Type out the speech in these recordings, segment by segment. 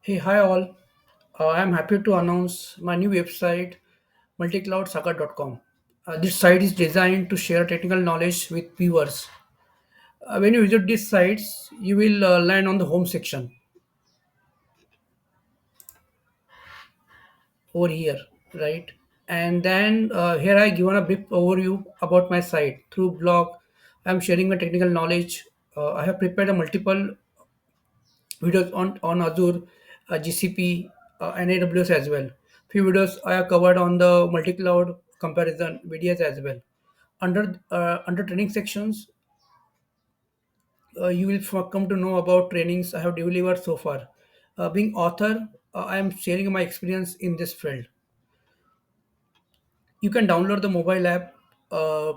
Hey, hi all. I'm happy to announce my new website, multicloudsaga.com. This site is designed to share technical knowledge with viewers. When you visit these sites, you will land on the home section over here, right? And then here I given a brief overview about my site. Through blog, I'm sharing my technical knowledge. I have prepared a multiple videos on Azure, GCP, and AWS as well. Few videos I have covered on the multi-cloud comparison videos as well. Under training sections, you will come to know about trainings I have delivered so far. Being author, I am sharing my experience in this field. You can download the mobile app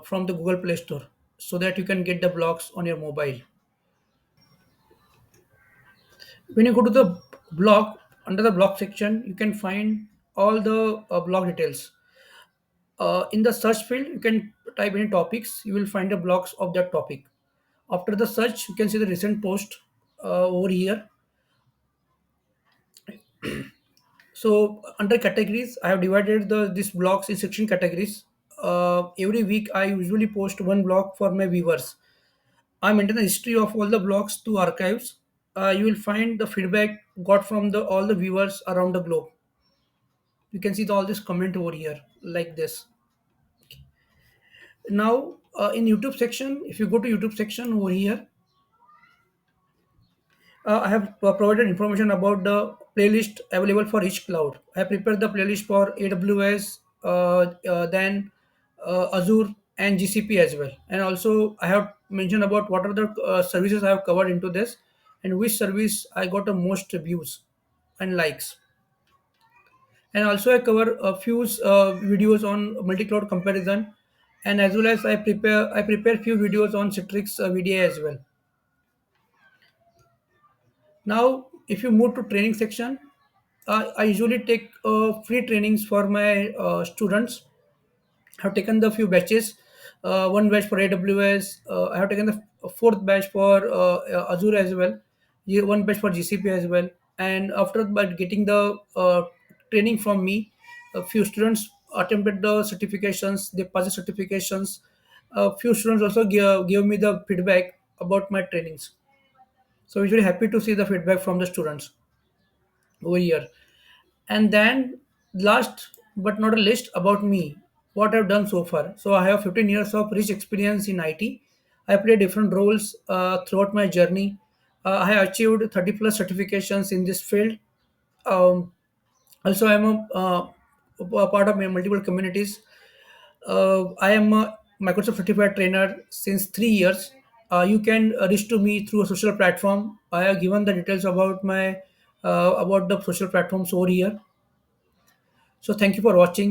from the Google Play Store so that you can get the blogs on your mobile. When you go to the blog, under the blog section, you can find all the blog details. In the search field, you can type any topics, you will find the blogs of that topic. After the search, you can see the recent post over here. So under categories, I have divided these blogs in section categories. Every week, I usually post one blog for my viewers. I maintain a history of all the blogs to archives. You will find the feedback got from the all the viewers around the globe. You can see all this comment over here like this. Now in YouTube section, if you go to YouTube section over here, I have provided information about the playlist available for each cloud. I have prepared the playlist for AWS, then Azure and GCP as well. And also, I have mentioned about what are the services I have covered into this and which service I got the most views and likes. And also, I cover a few videos on multi-cloud comparison, and as well as I prepare few videos on Citrix VDI as well. Now, if you move to training section, I usually take free trainings for my students. I have taken the few batches, one batch for AWS. I have taken the fourth batch for Azure as well, one batch for GCP as well. And after by getting the training from me, a few students attempted the certifications. They passed the certifications. A few students also give me the feedback about my trainings. So usually happy to see the feedback from the students over here. And then last but not a least about me, what I've done so far. So I have 15 years of rich experience in IT. I played different roles throughout my journey. I have achieved 30 plus certifications in this field. Um, Also, I'm a part of multiple communities. I am a Microsoft certified trainer since 3 years. You can reach to me through a social platform. I have given the details about the social platforms over here. So thank you for watching.